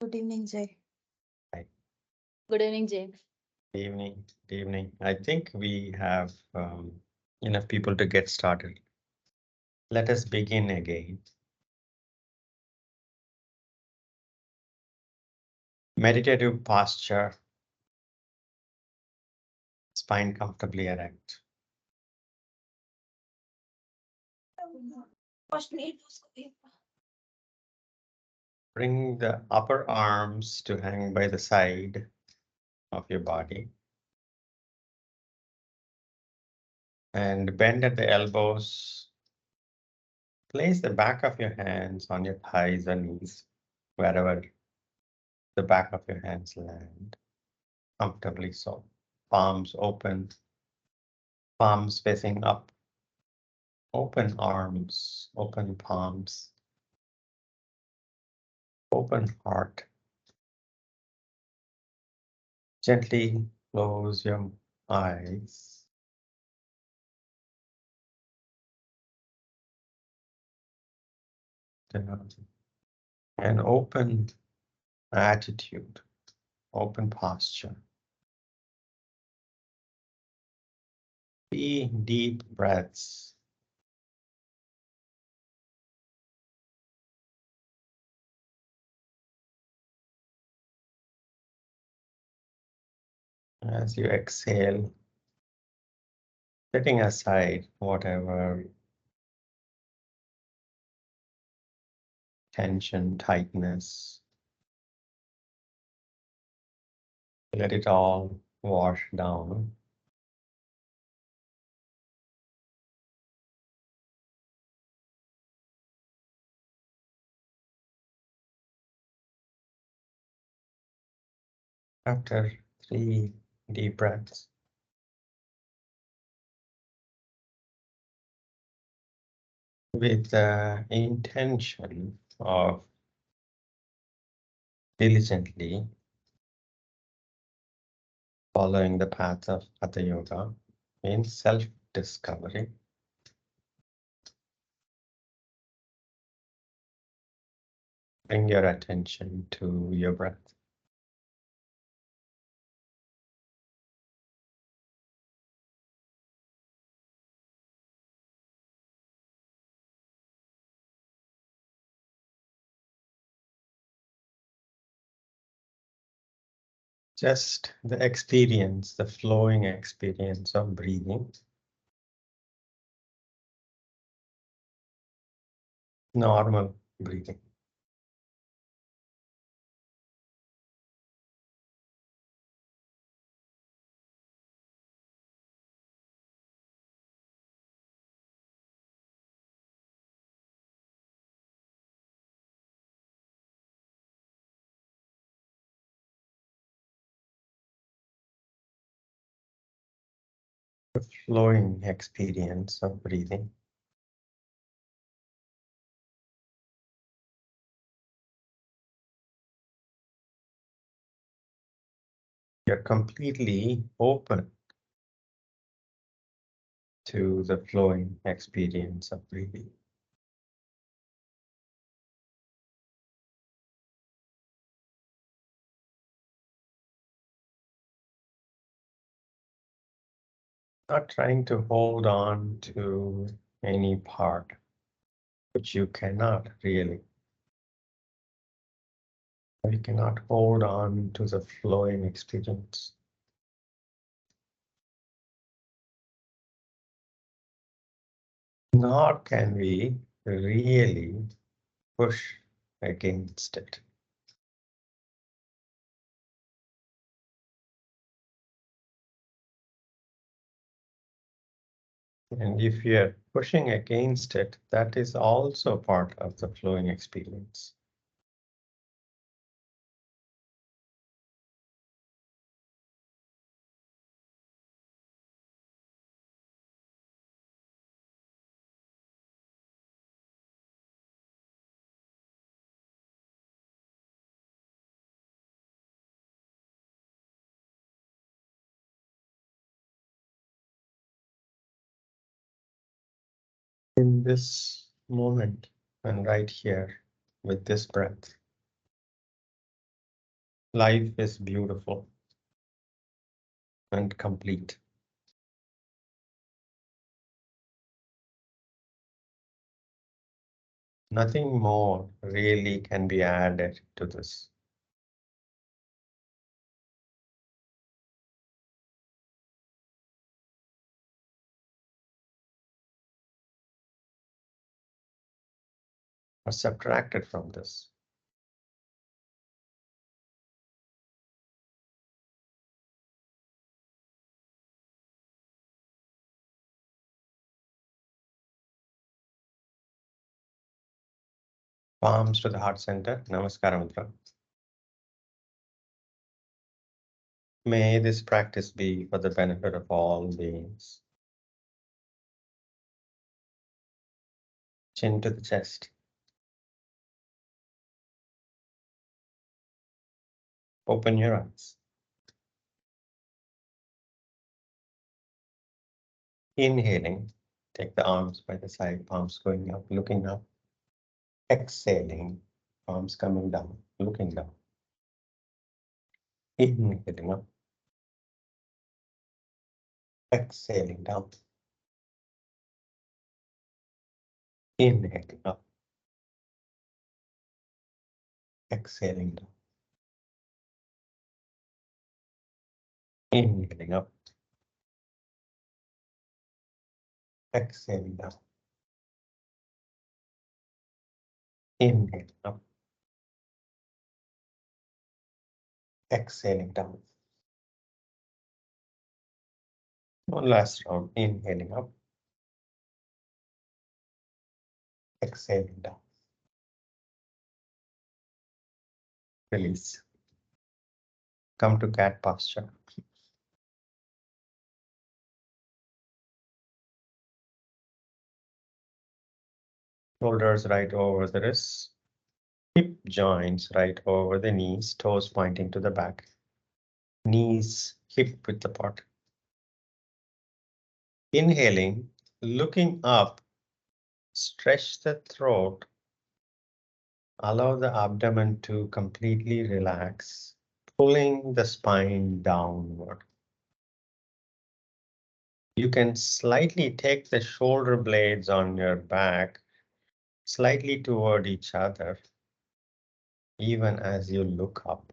Good evening, Jay. Hi. Good evening, Jay. Evening. Good evening. I think we have enough people to get started. Let us begin again. Meditative posture, spine comfortably erect. Bring the upper arms to hang by the side of your body and bend at the elbows. Place the back of your hands on your thighs or knees, wherever the back of your hands land, comfortably so. Palms open, palms facing up. Open arms, open palms, open heart. Gently close your eyes. And open attitude, open posture. Be deep breaths. As you exhale, setting aside whatever tension, tightness, let it all wash down. After 3 deep breaths, with the intention of diligently following the path of Hatha Yoga means self-discovery. Bring your attention to your breath. Just the experience, the flowing experience of breathing. Normal breathing. The flowing experience of breathing. You're completely open to the flowing experience of breathing. Not trying to hold on to any part, which you cannot really. You cannot hold on to the flowing experience. Nor can we really push against it. And if you're pushing against it, that is also part of the flowing experience. In this moment and right here with this breath, Life is beautiful and complete. Nothing more really can be added to this. Or subtracted from this. Palms to the heart center. Namaskara Mudra. May this practice be for the benefit of all beings. Chin to the chest. Open your eyes. Inhaling, take the arms by the side, palms going up, looking up. Exhaling, palms coming down, looking down. Inhaling up. Exhaling down. Inhaling up. Exhaling down. Inhaling up. Exhaling down. Inhaling up. Exhaling down. One last round. Inhaling up. Exhaling down. Release. Come to cat posture. Shoulders right over the wrists. Hip joints right over the knees, toes pointing to the back. Knees hip width apart. Inhaling, looking up, stretch the throat. Allow the abdomen to completely relax, pulling the spine downward. You can slightly take the shoulder blades on your back slightly toward each other, even as you look up.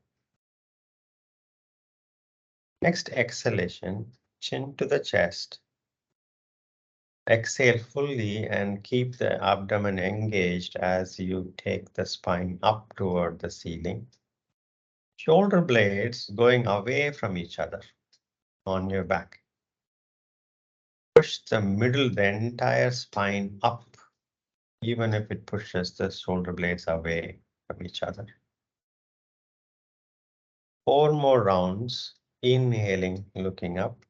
Next exhalation, chin to the chest. Exhale fully and keep the abdomen engaged as you take the spine up toward the ceiling. Shoulder blades going away from each other on your back. Push the middle, the entire spine up, even if it pushes the shoulder blades away from each other. 4 more rounds, inhaling, looking up,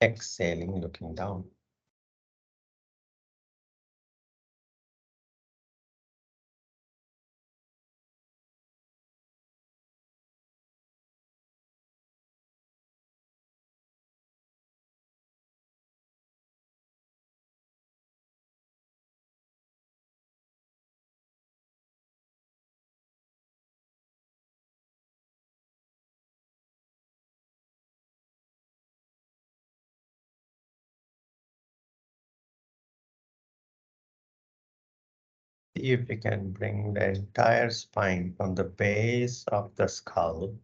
exhaling, looking down. See if you can bring the entire spine from the base of the skull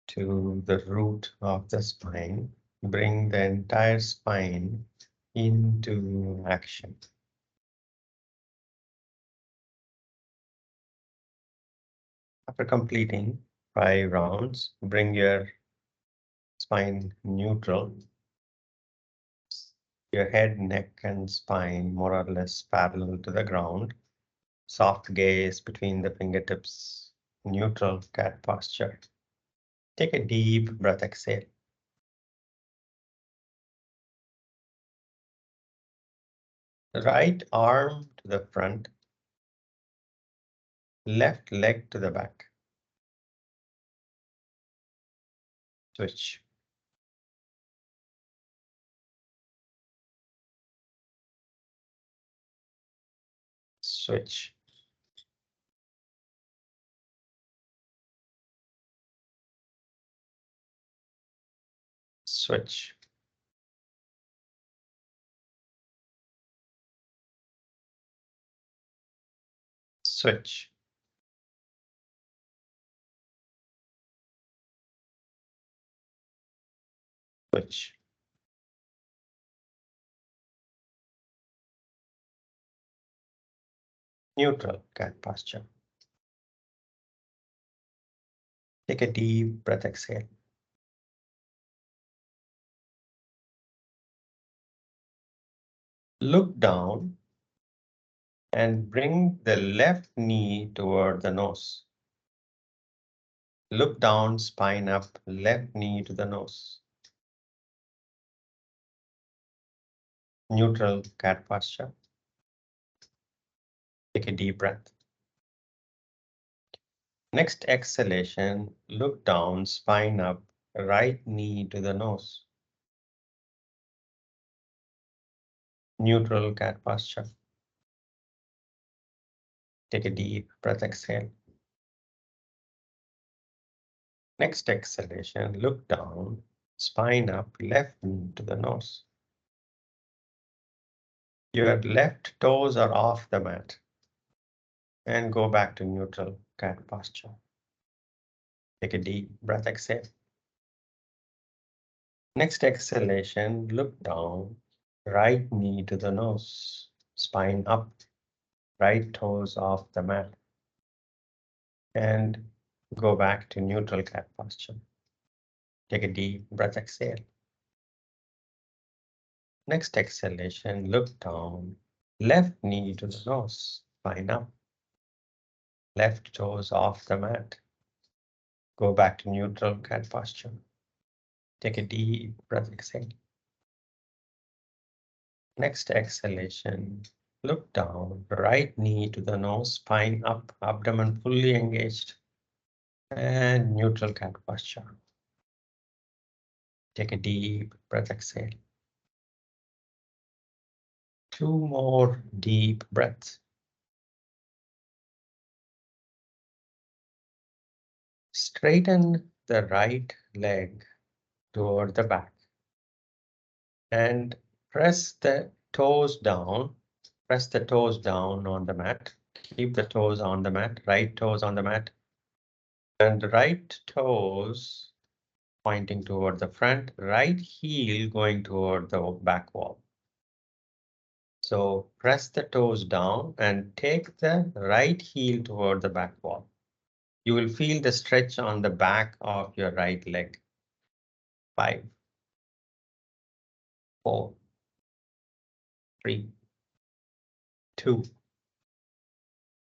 to the root of the spine. Bring the entire spine into action. After completing 5 rounds, bring your spine neutral. Your head, neck, and spine more or less parallel to the ground. Soft gaze between the fingertips, neutral cat posture. Take a deep breath, exhale. Right arm to the front, left leg to the back. Switch. Switch. Switch. Switch. Switch. Neutral cat posture. Take a deep breath, exhale. Look down and bring the left knee toward the nose. Look down, spine up, left knee to the nose. Neutral cat posture. Take a deep breath. Next exhalation, look down, spine up, right knee to the nose. Neutral cat posture. Take a deep breath, exhale. Next exhalation, look down, spine up, left knee to the nose. Your left toes are off the mat. And go back to neutral cat posture. Take a deep breath, exhale. Next exhalation, look down, right knee to the nose, spine up, right toes off the mat. And go back to neutral cat posture. Take a deep breath, exhale. Next exhalation, look down, left knee to the nose, spine up, left toes off the mat. Go back to neutral cat posture. Take a deep breath, exhale. Next exhalation, look down, right knee to the nose, spine up, abdomen fully engaged, and neutral cat posture. Take a deep breath, exhale. 2 more deep breaths. Straighten the right leg toward the back and press the toes down. Press the toes down on the mat. Keep the toes on the mat, right toes on the mat. And right toes pointing toward the front, right heel going toward the back wall. So press the toes down and take the right heel toward the back wall. You will feel the stretch on the back of your right leg. 5, 4, 3, 2,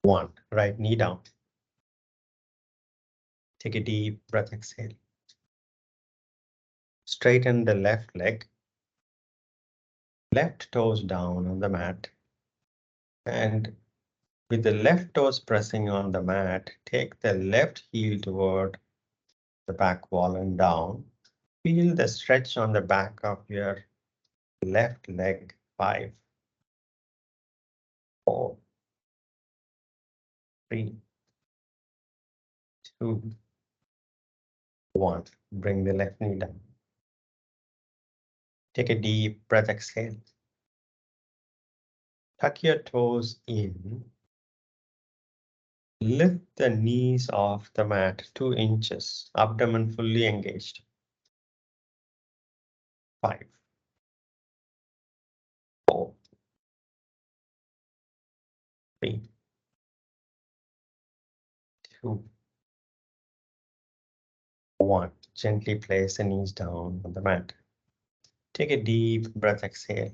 1. Right knee down. Take a deep breath, exhale. Straighten the left leg. Left toes down on the mat. And with the left toes pressing on the mat, take the left heel toward the back wall and down. Feel the stretch on the back of your left leg. 5, 4, 3, 2, 1. Bring the left knee down. Take a deep breath, exhale. Tuck your toes in. Lift the knees off the mat 2 inches, abdomen fully engaged. 5, 4, 3, 2, 1. Gently place the knees down on the mat. Take a deep breath, exhale.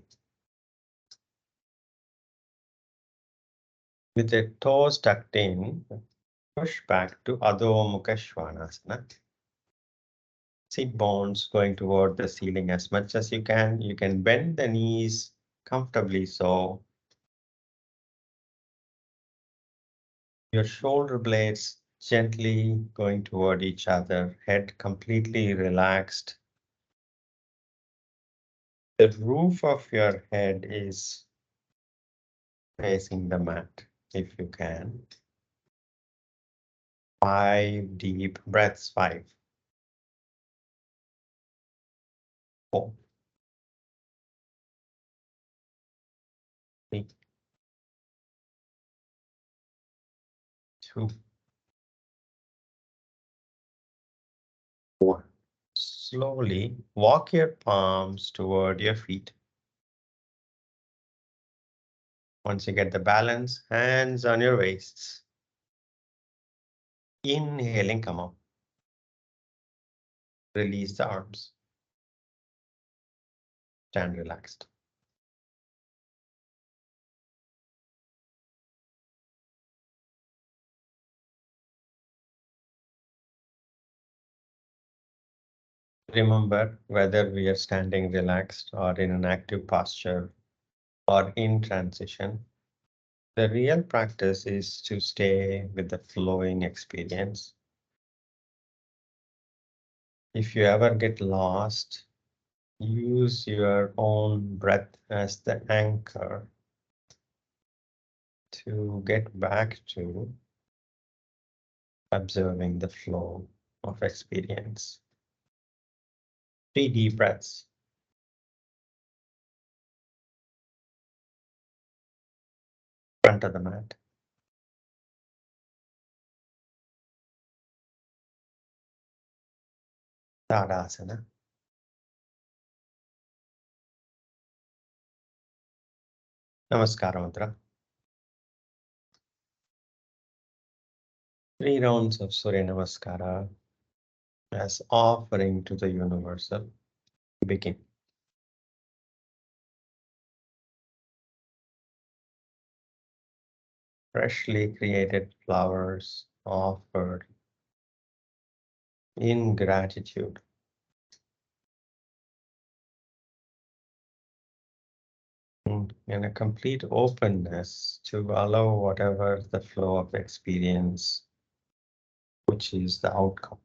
With the toes tucked in, push back to Adho Mukha Svanasana. Sit bones going toward the ceiling as much as you can. You can bend the knees comfortably so your shoulder blades gently going toward each other, head completely relaxed. The roof of your head is facing the mat if you can. 5 deep breaths, 5, 4, 3, 2, 1. Slowly walk your palms toward your feet. Once you get the balance, hands on your waists. Inhaling, come up. Release the arms. Stand relaxed. Remember, whether we are standing relaxed or in an active posture or in transition, the real practice is to stay with the flowing experience. If you ever get lost, use your own breath as the anchor to get back to observing the flow of experience. 3 deep breaths. Front of the mat. Tadasana. Namaskara Mudra. 3 rounds of Surya Namaskara as offering to the universal. Begin. Freshly created flowers offered in gratitude. In a complete openness to allow whatever the flow of experience, which is the outcome.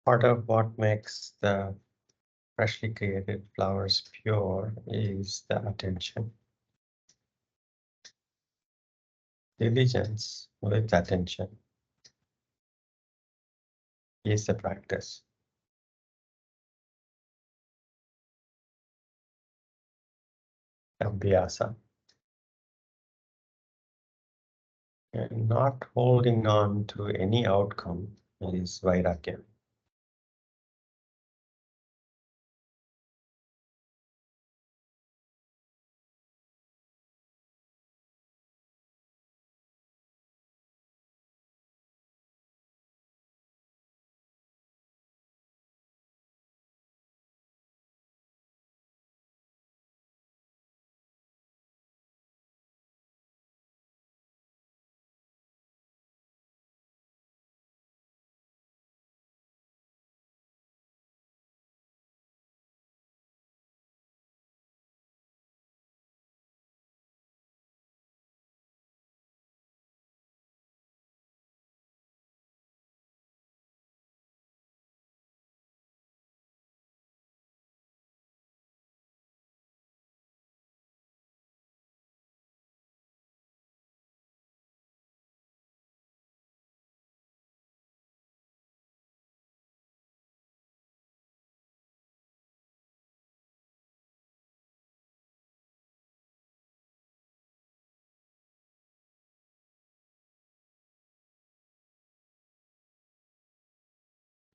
Part of what makes the freshly created flowers pure is the attention. Diligence with attention is the practice. Abhyasa. And not holding on to any outcome is vairagya.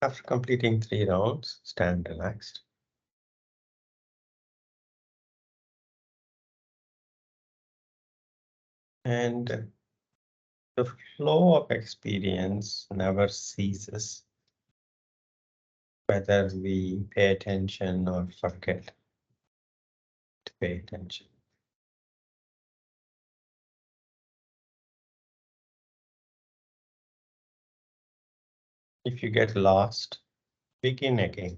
After completing 3 rounds, stand relaxed. And the flow of experience never ceases, whether we pay attention or forget to pay attention. If you get lost, begin again.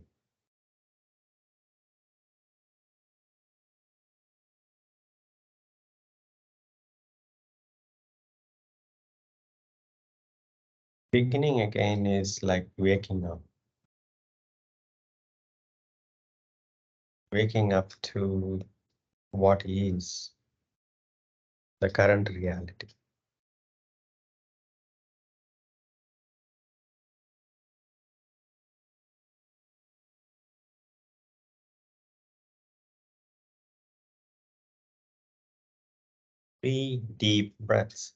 Beginning again is like waking up. Waking up to what is the current reality. Three deep breaths.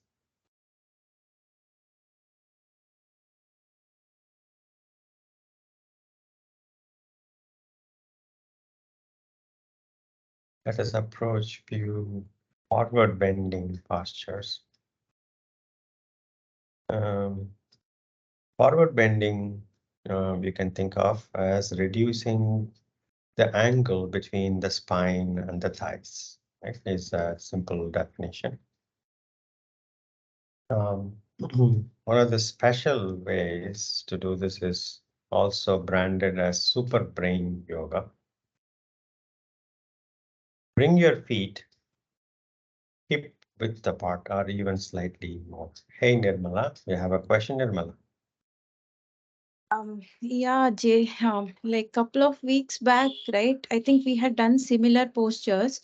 Let us approach few forward bending postures. Forward bending we can think of as reducing the angle between the spine and the thighs. Right? Is a simple definition. One of the special ways to do this is also branded as super brain yoga. Bring your feet hip width apart or even slightly more. Hey Nirmala, you have a question, Nirmala? Yeah, Jay, like couple of weeks back, right? I think we had done similar postures.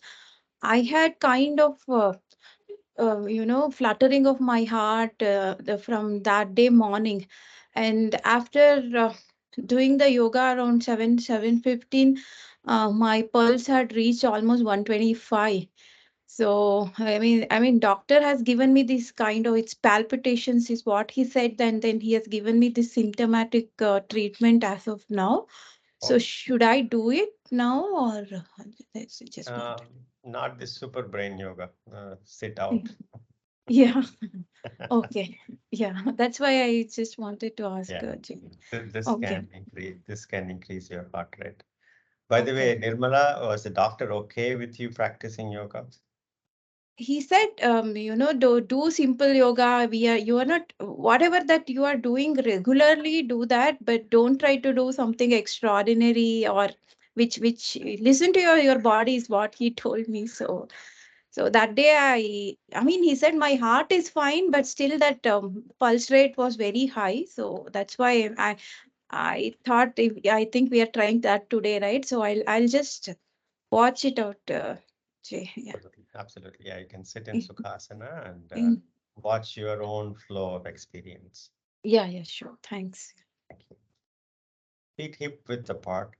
I had kind of, fluttering of my heart from that day morning, and after doing the yoga around 7:15, my pulse had reached almost 125. So I mean, doctor has given me this kind of it's palpitations is what he said. Then he has given me this symptomatic treatment as of now. So Oh, should I do it now or that's just um, wanted? not the super brain yoga. Sit out. Yeah. Okay. Yeah. That's why I just wanted to ask. Yeah, this Okay. can increase. This can increase your heart rate. By the way, Okay. Nirmala, was the doctor okay with you practicing yoga? He said, do simple yoga. You are not, whatever that you are doing regularly, do that, but don't try to do something extraordinary or which listen to your body is what he told me. So that day I mean, he said my heart is fine, but still that pulse rate was very high. So that's why I thought I think we are trying that today, right? So I'll just watch it out. Jay. Yeah. Absolutely, absolutely. Yeah, you can sit in Sukhasana and Mm. watch your own flow of experience. Yeah, yeah, sure. Thanks. Thank you. Feet hip width apart.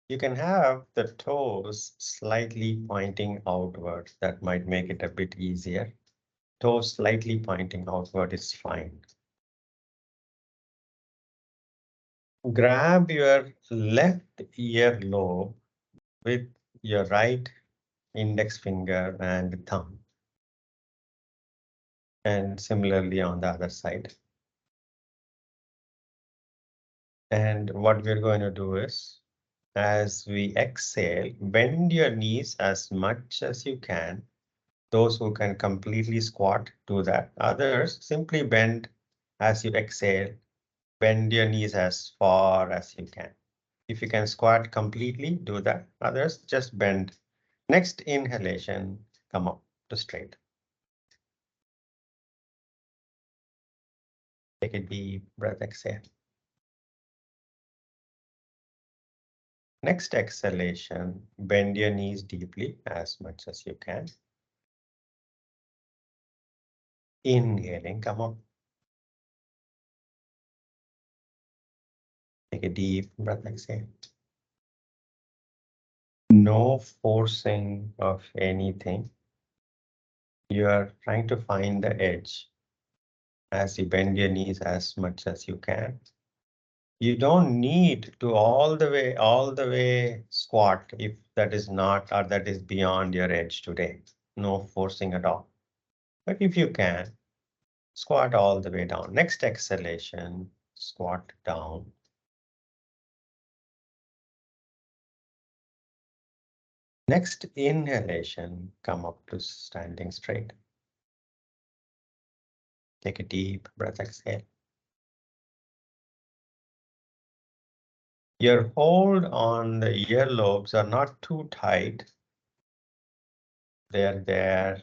You can have the toes slightly pointing outward. That might make it a bit easier. Toes slightly pointing outward is fine. Grab your left earlobe with your right index finger and thumb. And similarly on the other side. And what we're going to do is, as we exhale, bend your knees as much as you can. Those who can completely squat, do that. Others, simply bend as you exhale. Bend your knees as far as you can. If you can squat completely, do that. Others, just bend. Next inhalation, come up to straight. Take a deep breath, exhale. Next exhalation, bend your knees deeply as much as you can. Inhaling, come up. Take a deep breath, exhale. No forcing of anything. You are trying to find the edge as you bend your knees as much as you can. You don't need to all the way squat if that is not or that is beyond your edge today. No forcing at all. But if you can, squat all the way down. Next exhalation, squat down. Next inhalation, come up to standing straight. Take a deep breath, exhale. Your hold on the earlobes are not too tight. They're there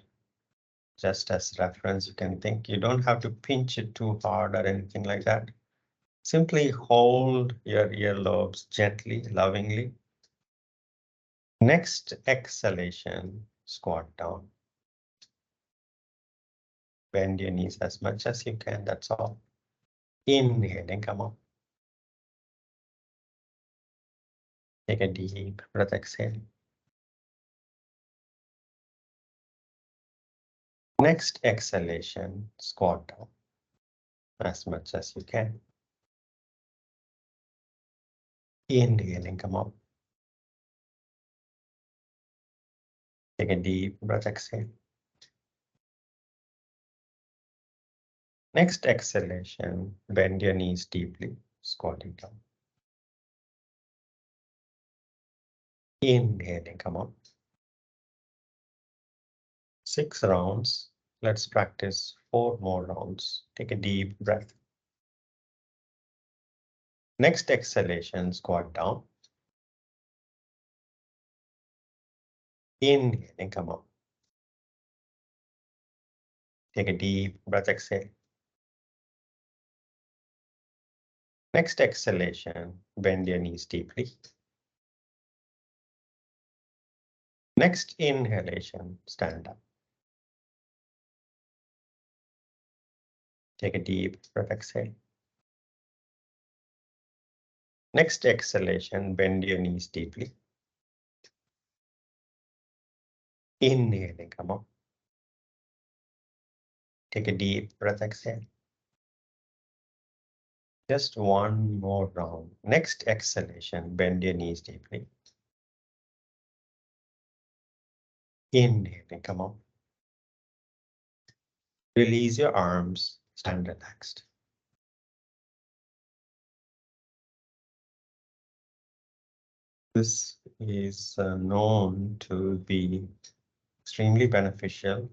just as reference. You can think you don't have to pinch it too hard or anything like that. Simply hold your earlobes gently, lovingly. Next exhalation, squat down. Bend your knees as much as you can, that's all. Inhaling, come up. Take a deep breath, exhale. Next exhalation, squat down as much as you can. Inhaling, come up. Take a deep breath, exhale. Next exhalation, bend your knees deeply, squatting down. Inhaling, come up. 6 rounds. Let's practice 4 more rounds. Take a deep breath. Next exhalation, squat down. Inhaling, come up. Take a deep breath, exhale. Next exhalation, bend your knees deeply. Next inhalation, stand up. Take a deep breath, exhale. Next exhalation, bend your knees deeply. Inhaling, come up. Take a deep breath, exhale. Just one more round. Next exhalation, bend your knees deeply. Inhaling, come up. Release your arms, stand relaxed. This is known to be extremely beneficial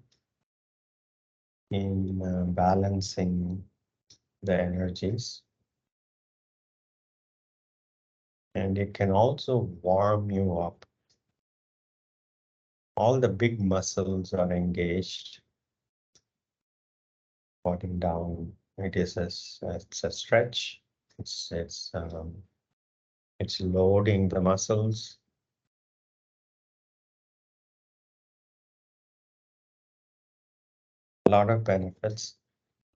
in balancing the energies. And it can also warm you up. All the big muscles are engaged, squatting down. It's a stretch. It's loading the muscles. A lot of benefits.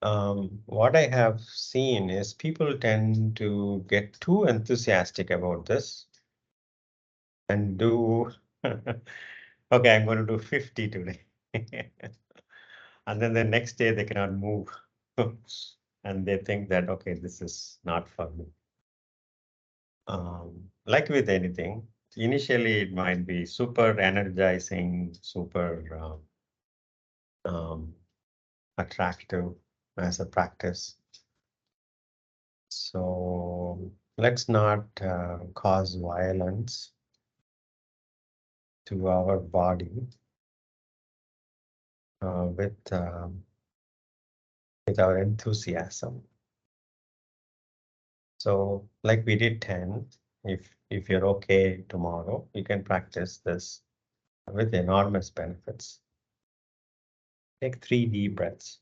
What I have seen is people tend to get too enthusiastic about this and do, okay, I'm going to do 50 today. And then the next day they cannot move. And they think that, okay, this is not for me. Like with anything, initially it might be super energizing, super attractive as a practice. So let's not cause violence to our body with our enthusiasm. So like we did 10, if you're okay tomorrow, you can practice this with enormous benefits. Take 3 deep breaths.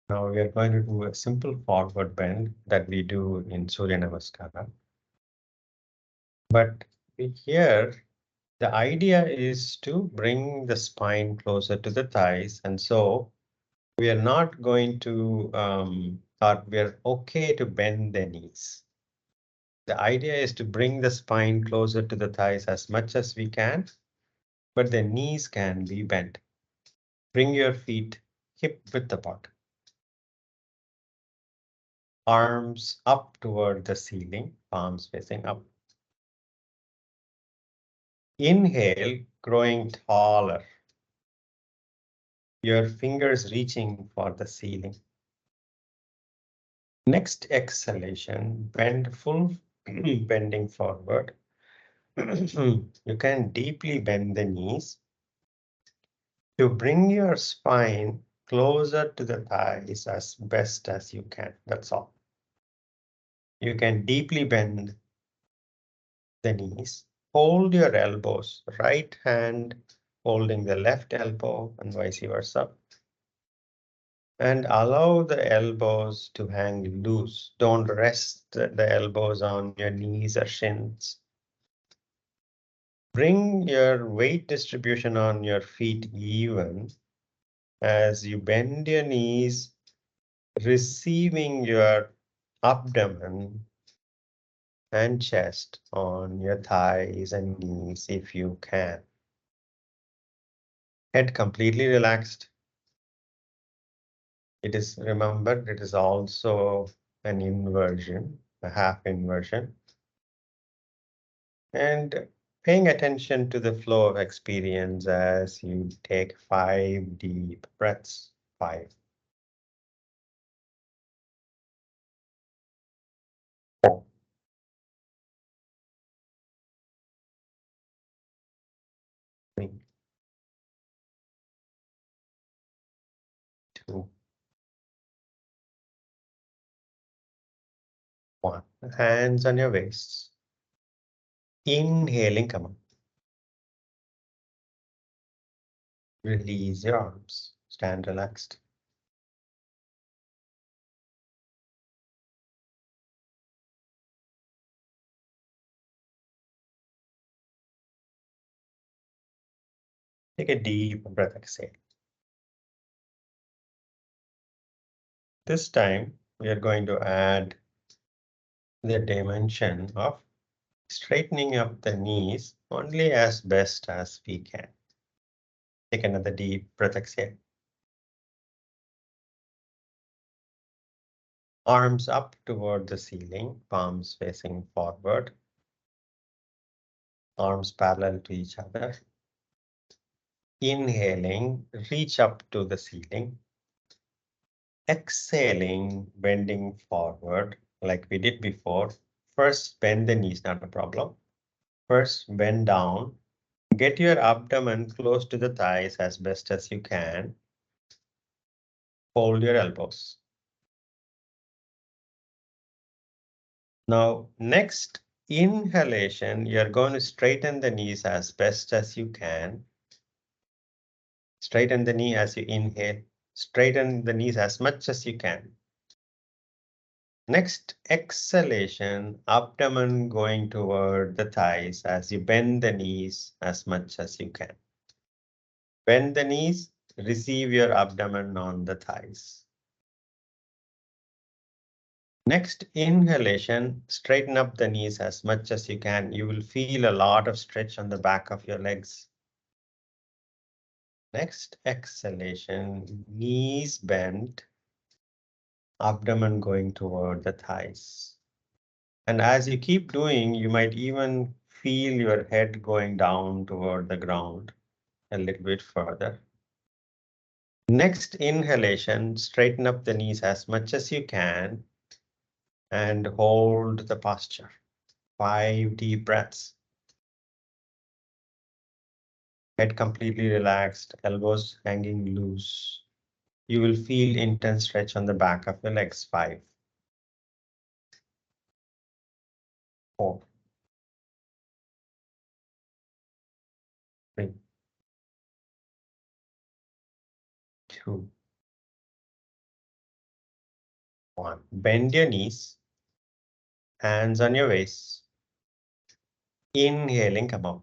Now we are going to do a simple forward bend that we do in Surya Namaskara. But here, the idea is to bring the spine closer to the thighs. And so we are not going to, or we are okay to bend the knees. The idea is to bring the spine closer to the thighs as much as we can, but the knees can be bent. Bring your feet hip width apart. Arms up toward the ceiling, palms facing up. Inhale, growing taller. Your fingers reaching for the ceiling. Next exhalation, bend full, bending forward. You can deeply bend the knees to bring your spine closer to the thighs as best as you can. That's all. You can deeply bend the knees. Hold your elbows, right hand holding the left elbow and vice versa. And allow the elbows to hang loose. Don't rest the elbows on your knees or shins. Bring your weight distribution on your feet even as you bend your knees, receiving your abdomen and chest on your thighs and knees if you can. Head completely relaxed. It is, remember, it is also an inversion, a half inversion. And paying attention to the flow of experience as you take 5 deep breaths. 5, 4, 3, 2, 1. Hands on your waists. Inhaling, come on. Release your arms. Stand relaxed. Take a deep breath, exhale. This time, we are going to add the dimension of straightening up the knees only as best as we can. Take another deep breath, exhale. Arms up toward the ceiling, palms facing forward. Arms parallel to each other. Inhaling, reach up to the ceiling. Exhaling, bending forward like we did before. First, bend the knees, not a problem. First, bend down. Get your abdomen close to the thighs as best as you can. Fold your elbows. Now, next inhalation, you're going to straighten the knees as best as you can. Straighten the knee as you inhale. Straighten the knees as much as you can. Next exhalation, abdomen going toward the thighs as you bend the knees as much as you can. Bend the knees, receive your abdomen on the thighs. Next inhalation, straighten up the knees as much as you can. You will feel a lot of stretch on the back of your legs. Next exhalation, knees bent, abdomen going toward the thighs. And as you keep doing, you might even feel your head going down toward the ground a little bit further. Next inhalation, straighten up the knees as much as you can and hold the posture. 5 deep breaths. Head completely relaxed, elbows hanging loose. You will feel intense stretch on the back of your legs. 5, 4, 3, 2, 1. Bend your knees, hands on your waist. Inhaling, come up.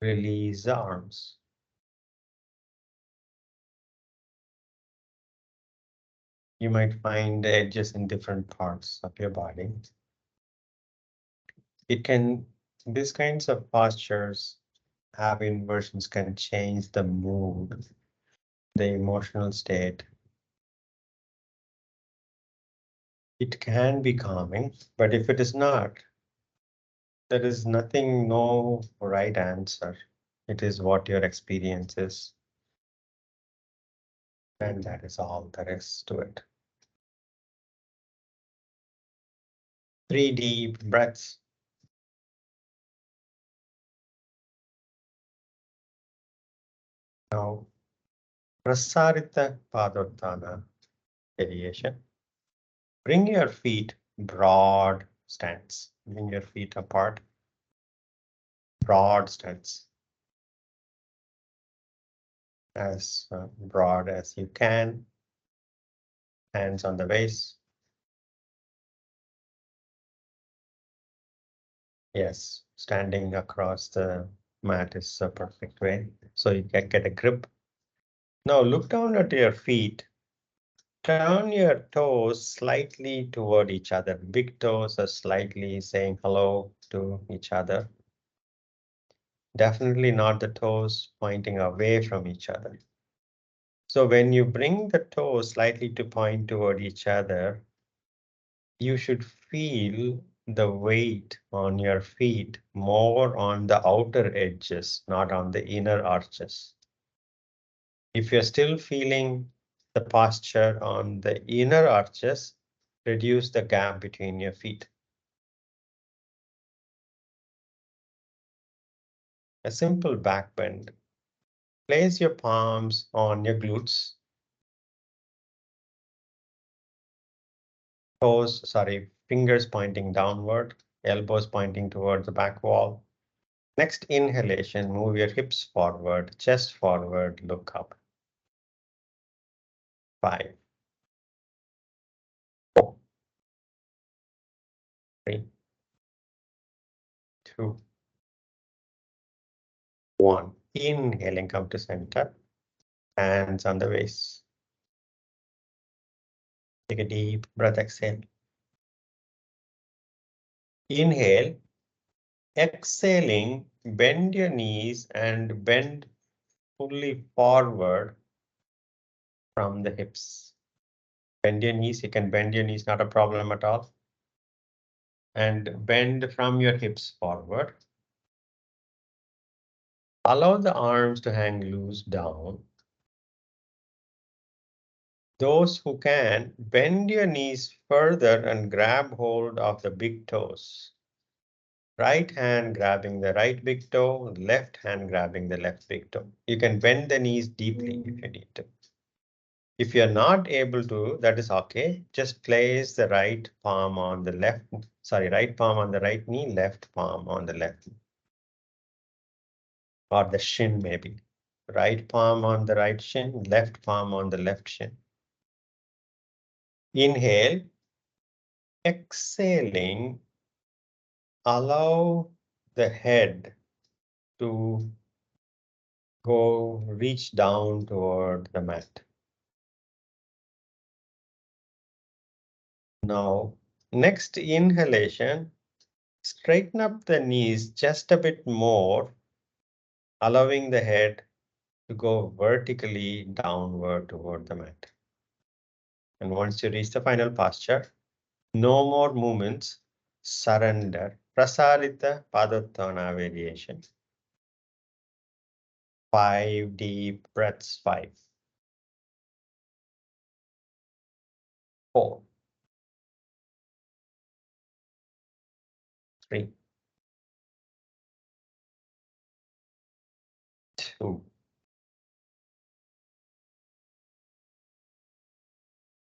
Release the arms. You might find the edges in different parts of your body. It can, these kinds of postures Half inversions can change the mood, the emotional state. It can be calming, but if it is not, there is nothing, no right answer. It is what your experience is. And that is all there is to it. 3 deep breaths. Now, Prasaritha Padhauttanasana variation. Bring your feet broad stance. Bring your feet apart. Broad stance. As broad as you can. Hands on the waist. Yes, standing across the mat is a perfect way. So you can get a grip. Now look down at your feet. Turn your toes slightly toward each other. Big toes are slightly saying hello to each other. Definitely not the toes pointing away from each other. So when you bring the toes slightly to point toward each other, you should feel the weight on your feet more on the outer edges, not on the inner arches. If you're still feeling the posture on the inner arches, reduce the gap between your feet. A simple back bend. Place your palms on your glutes. Fingers pointing downward, elbows pointing toward the back wall. Next inhalation, move your hips forward, chest forward, look up. 5, 4, 3, 2, 1. Inhaling, come to center. Hands on the waist. Take a deep breath, exhale. Inhale. Exhaling, bend your knees and bend fully forward from the hips. Bend your knees, you can bend your knees, not a problem at all. And bend from your hips forward. Allow the arms to hang loose down. Those who can, bend your knees further and grab hold of the big toes. Right hand grabbing the right big toe, left hand grabbing the left big toe. You can bend the knees deeply if you need to. If you're not able to, that is okay. Just place the right palm on the right palm on the right knee, left palm on the left knee. Or the shin maybe. Right palm on the right shin, left palm on the left shin. Inhale. Exhaling, allow the head to reach down toward the mat. Now, next inhalation, straighten up the knees just a bit more, allowing the head to go vertically downward toward the mat. And once you reach the final posture, no more movements, surrender. Prasaritha Padhauttanasana variation. 5 deep breaths, 5, 4, 3, 2,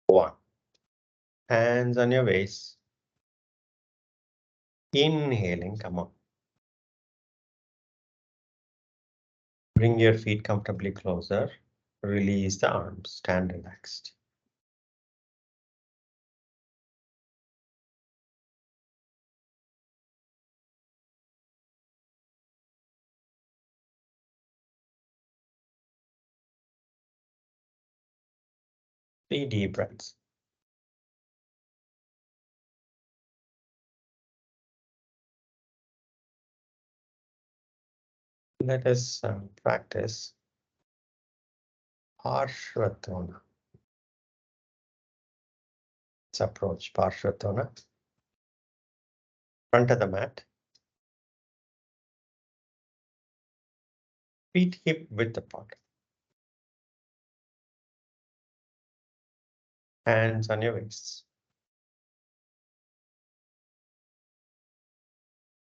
1. Hands on your waist. Inhaling, come on. Bring your feet comfortably closer. Release the arms, stand relaxed. Three deep breaths. Let us practice Parsvathona. Let's approach Parsvathona. Front of the mat. Feet hip width apart. Hands on your waists.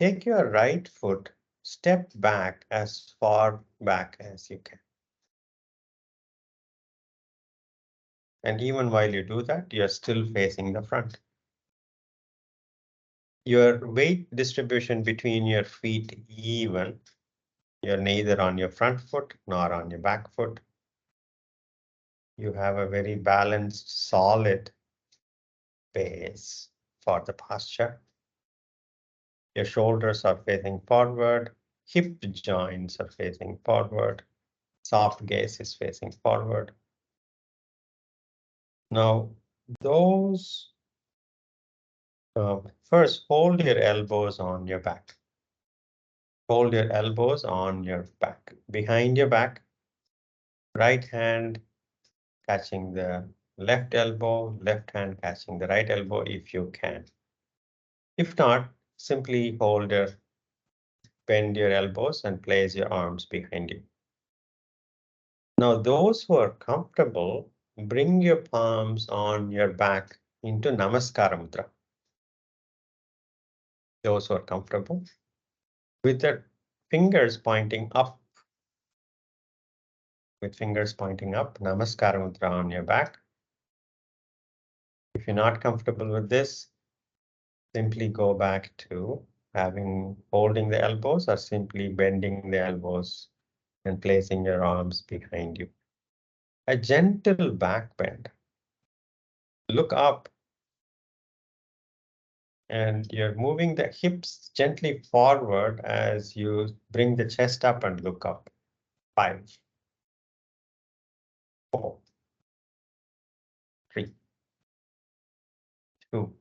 Take your right foot, step back as far back as you can. And even while you do that, you're still facing the front. Your weight distribution between your feet even. You're neither on your front foot nor on your back foot. You have a very balanced, solid base for the posture. Your shoulders are facing forward, hip joints are facing forward, soft gaze is facing forward. Now, those first hold your elbows on your back. Hold your elbows on your back. Behind your back, right hand catching the left elbow, left hand catching the right elbow if you can. If not, simply bend your elbows and place your arms behind you. Now, those who are comfortable, bring your palms on your back into Namaskara Mudra. Those who are comfortable, with the fingers pointing up, Namaskara Mudra on your back. If you're not comfortable with this, simply go back to holding the elbows or simply bending the elbows and placing your arms behind you. A gentle back bend. Look up and you're moving the hips gently forward as you bring the chest up and look up. 5, 4, 3, 2,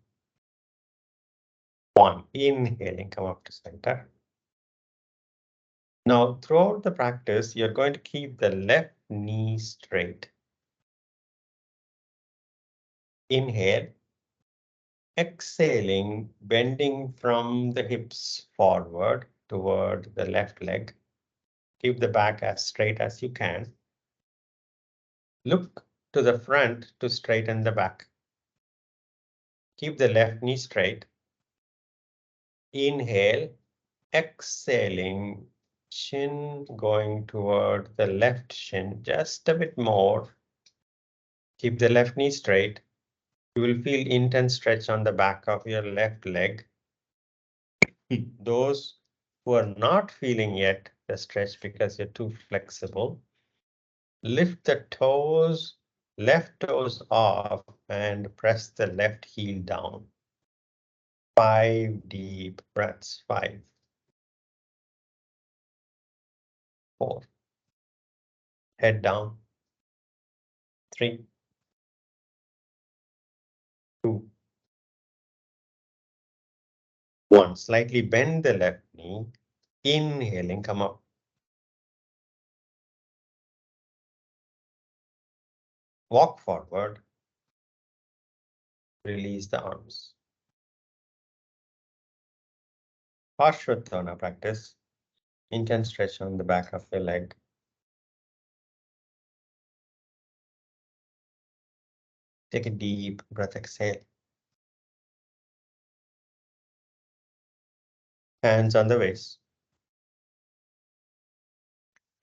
1. Inhaling, come up to center. Now, throughout the practice, you're going to keep the left knee straight. Inhale. Exhaling, bending from the hips forward toward the left leg. Keep the back as straight as you can. Look to the front to straighten the back. Keep the left knee straight. Inhale, exhaling, chin going toward the left shin just a bit more. Keep the left knee straight. You will feel intense stretch on the back of your left leg. Those who are not feeling yet the stretch because you're too flexible, lift the toes, left toes off and press the left heel down. 5 deep breaths. 5, 4. Head down. 3, 2, 1. Slightly bend the left knee. Inhaling, come up. Walk forward. Release the arms. Parsvathonasana practice. Intense stretch on the back of your leg. Take a deep breath, exhale. Hands on the waist.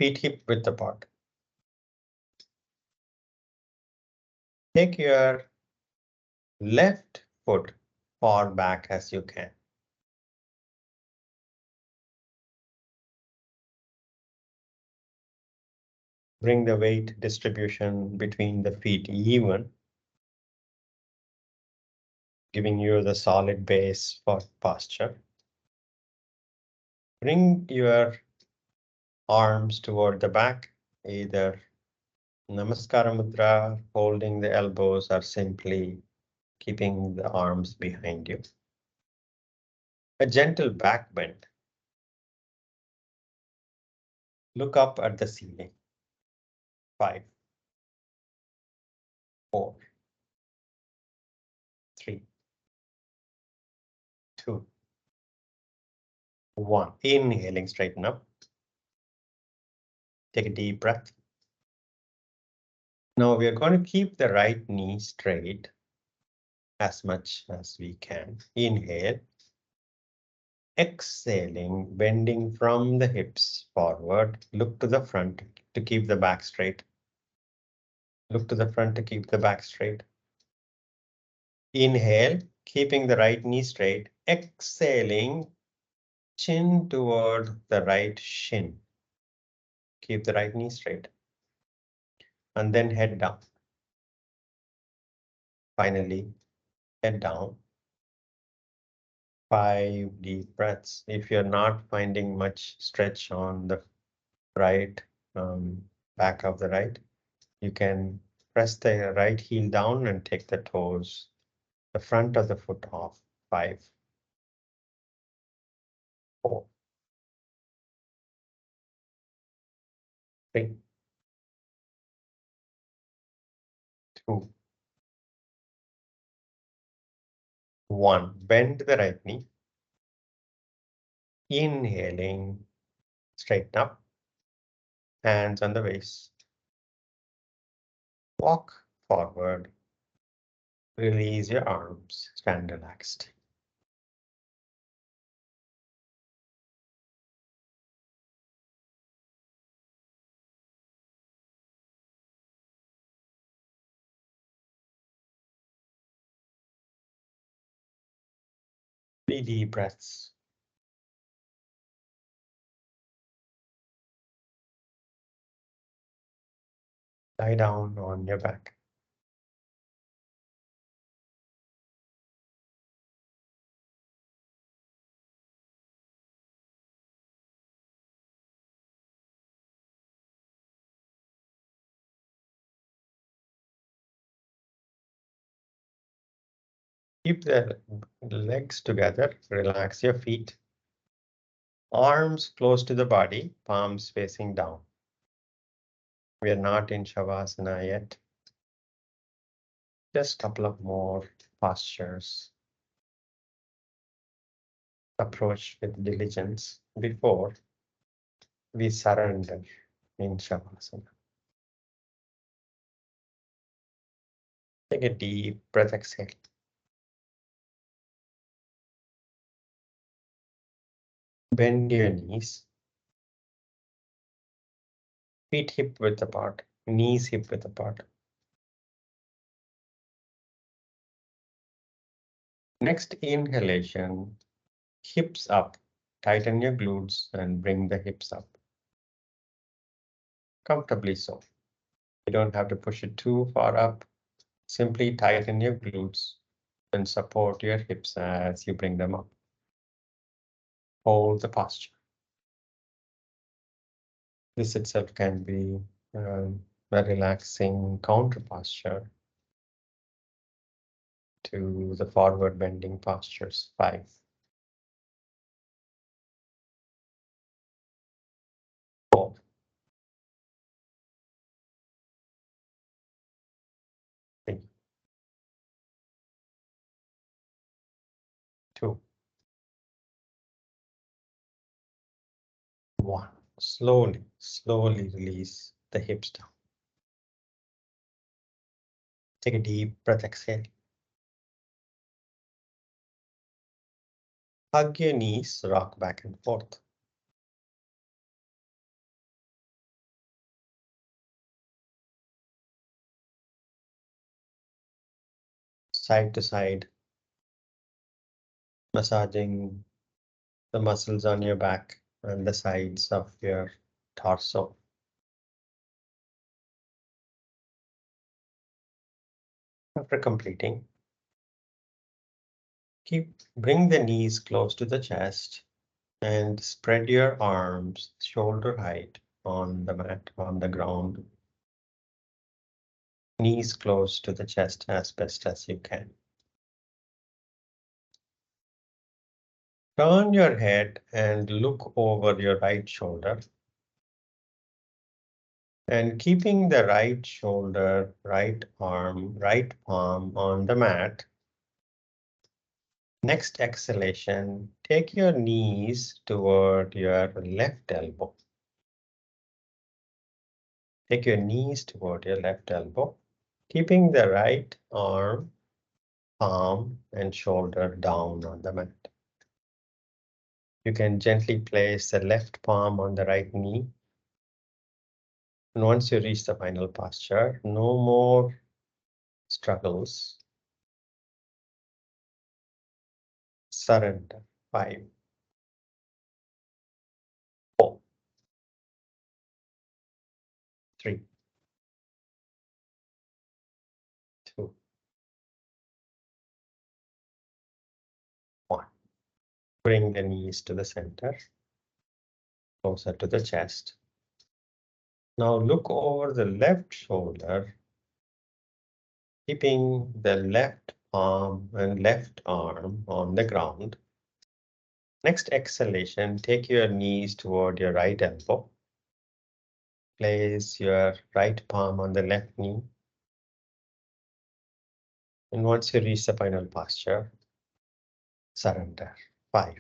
Feet hip width apart. Take your left foot far back as you can. Bring the weight distribution between the feet even, giving you the solid base for posture. Bring your arms toward the back, either Namaskara Mudra, holding the elbows, or simply keeping the arms behind you. A gentle back bend. Look up at the ceiling. 5, 4, 3, 2, 1. Inhaling, straighten up. Take a deep breath. Now we are going to keep the right knee straight as much as we can. Inhale. Exhaling, bending from the hips forward. Look to the front to keep the back straight. Look to the front to keep the back straight. Inhale, keeping the right knee straight. Exhaling, chin toward the right shin. Keep the right knee straight. And then head down. Finally, head down. 5 deep breaths. If you're not finding much stretch on the right back of the right, you can press the right heel down and take the toes, the front of the foot off. 5, 4, 3, 2, 1. Bend the right knee. Inhaling, straighten up, hands on the waist. Walk forward. Release your arms, stand relaxed. Three deep breaths. Lie down on your back. Keep the legs together. Relax your feet. Arms close to the body, palms facing down. We are not in Shavasana yet. Just a couple of more postures. Approach with diligence before we surrender in Shavasana. Take a deep breath, exhale. Bend your knees. Feet hip width apart, knees hip width apart. Next inhalation, hips up. Tighten your glutes and bring the hips up. Comfortably so. You don't have to push it too far up. Simply tighten your glutes and support your hips as you bring them up. Hold the posture. This itself can be a relaxing counter posture to the forward bending postures. 5, 4, 3, 2, 1. Slowly, slowly release the hips down. Take a deep breath, exhale. Hug your knees, rock back and forth. Side to side, massaging the muscles on your back and the sides of your torso. After completing, bring the knees close to the chest and spread your arms shoulder height on the mat, on the ground. Knees close to the chest as best as you can. Turn your head and look over your right shoulder. And keeping the right shoulder, right arm, right palm on the mat. Next exhalation, take your knees toward your left elbow. Take your knees toward your left elbow, keeping the right arm, palm, and shoulder down on the mat. You can gently place the left palm on the right knee. And once you reach the final posture, no more struggles. Surrender. 5, 4, 3, 2, 1. Bring the knees to the center, closer to the chest. Now look over the left shoulder, keeping the left palm and left arm on the ground. Next exhalation, take your knees toward your right elbow. Place your right palm on the left knee. And once you reach the final posture, surrender. 5,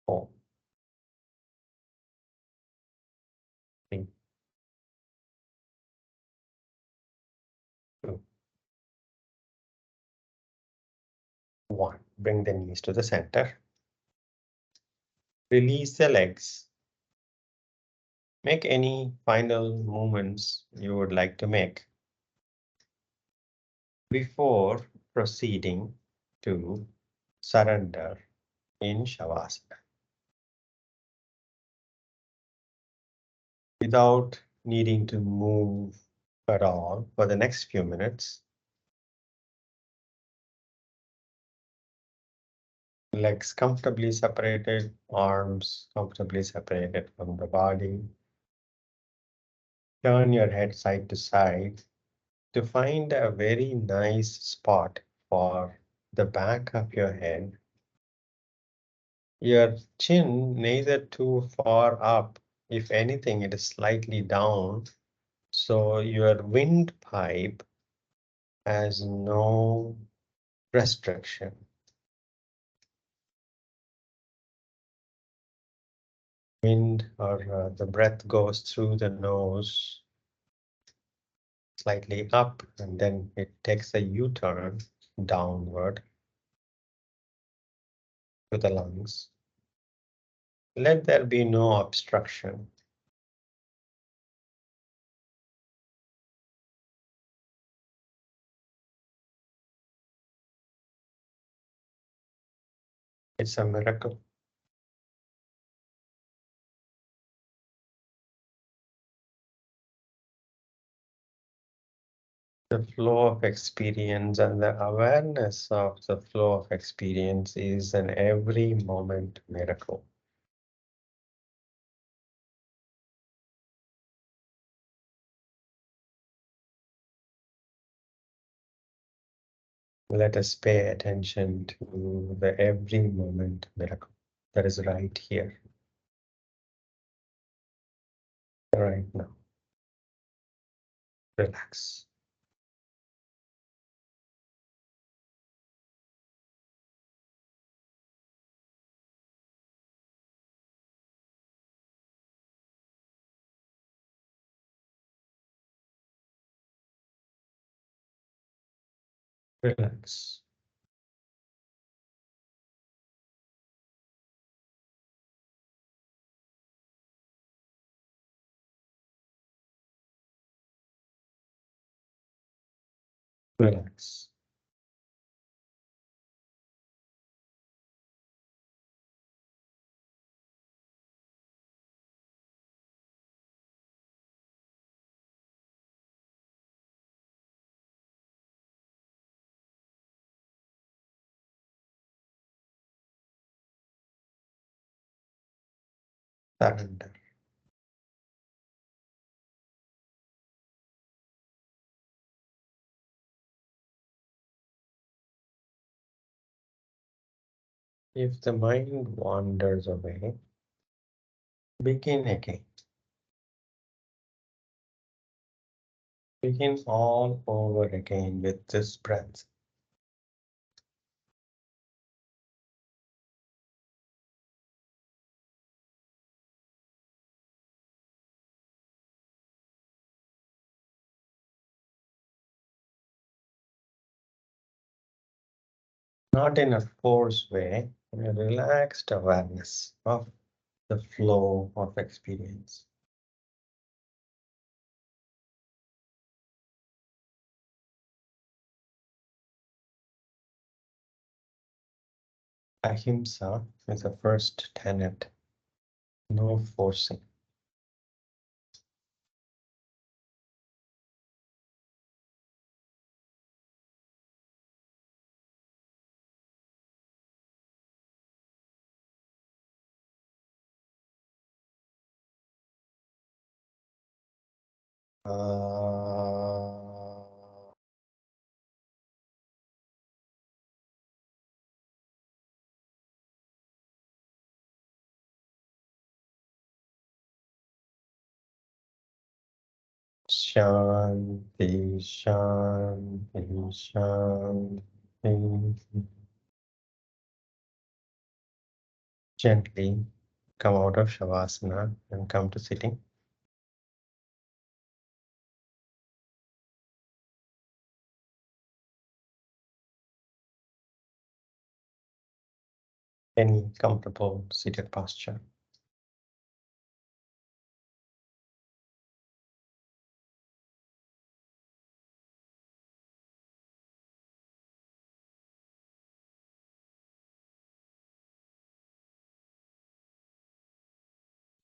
4, 3, 2, 1. Bring the knees to the center. Release the legs. Make any final movements you would like to make before proceeding to surrender in Shavasana. Without needing to move at all for the next few minutes, legs comfortably separated, arms comfortably separated from the body. Turn your head side to side to find a very nice spot for the back of your head. Your chin neither too far up, if anything, it is slightly down. So your windpipe has no restriction. Wind or the breath goes through the nose slightly up and then it takes a U-turn downward to the lungs. Let there be no obstruction. It's a miracle. The flow of experience and the awareness of the flow of experience is an every moment miracle. Let us pay attention to the every moment miracle that is right here, right now. Relax. Relax. Relax. Surrender. If the mind wanders away, Begin again. Begin all over again with this breath. Not in a forced way, in a relaxed awareness of the flow of experience. Ahimsa is the first tenet, no forcing. Shanti, Shanti, Shanti. Gently come out of Shavasana and come to sitting. Any comfortable seated posture.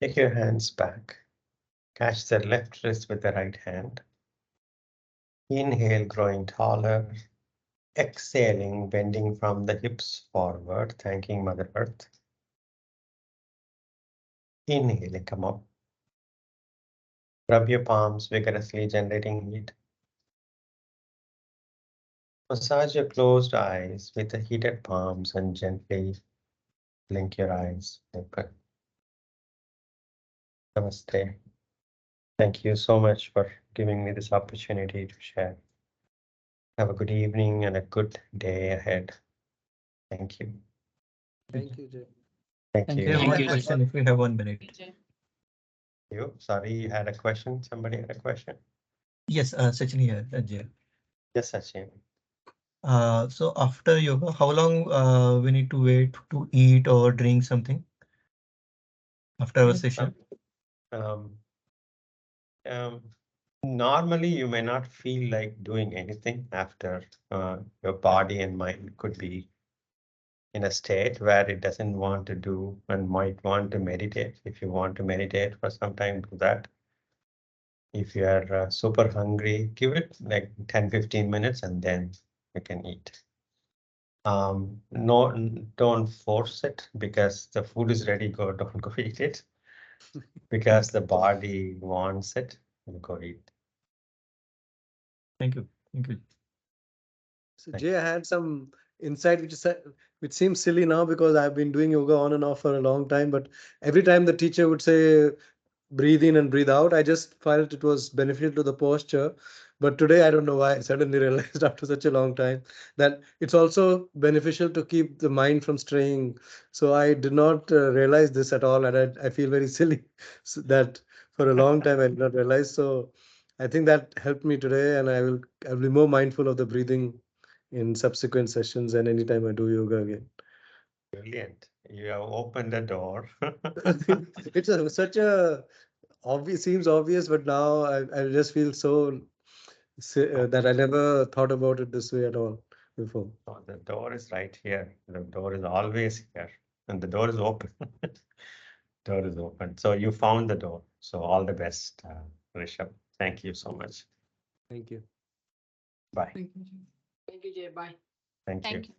Take your hands back. Catch the left wrist with the right hand. Inhale, growing taller. Exhaling, bending from the hips forward, thanking Mother Earth. Inhaling, come up. Rub your palms vigorously, generating heat. Massage your closed eyes with the heated palms and gently blink your eyes open. Namaste. Thank you so much for giving me this opportunity to share. Have a good evening and a good day ahead. Thank you. Thank you, Jay. Thank Thank you. you. Thank One you. question, if we have 1 minute. You. Sorry, you had a question. Somebody had a question. Yes, Sachin here, Ajay. Yes, Sachin. So after yoga, how long we need to wait to eat or drink something after our session? Um, um, Normally, you may not feel like doing anything after your body and mind could be in a state where it doesn't want to do and might want to meditate. If you want to meditate for some time, do that. If you are super hungry, give it like 10-15 minutes and then you can eat. No, don't force it because the food is ready. Don't go eat it because the body wants it. You go eat. Thank you. Thank you. So Thank Jay, I had some insight which seems silly now because I've been doing yoga on and off for a long time. But every time the teacher would say breathe in and breathe out, I just felt it was beneficial to the posture. But today I don't know why I suddenly realized after such a long time that it's also beneficial to keep the mind from straying. So I did not realize this at all, and I feel very silly that for a long time I did not realize. So I think that helped me today, and I'll be more mindful of the breathing in subsequent sessions and anytime I do yoga again. Brilliant. You have opened the door. It's such a obvious, seems obvious, but now I just feel so that I never thought about it this way at all before. Oh, the door is right here. The door is always here, and the door is open. Door is open. So you found the door. So all the best, Rishabh. Thank you so much. Thank you. Bye. Thank you, Jay. Thank you.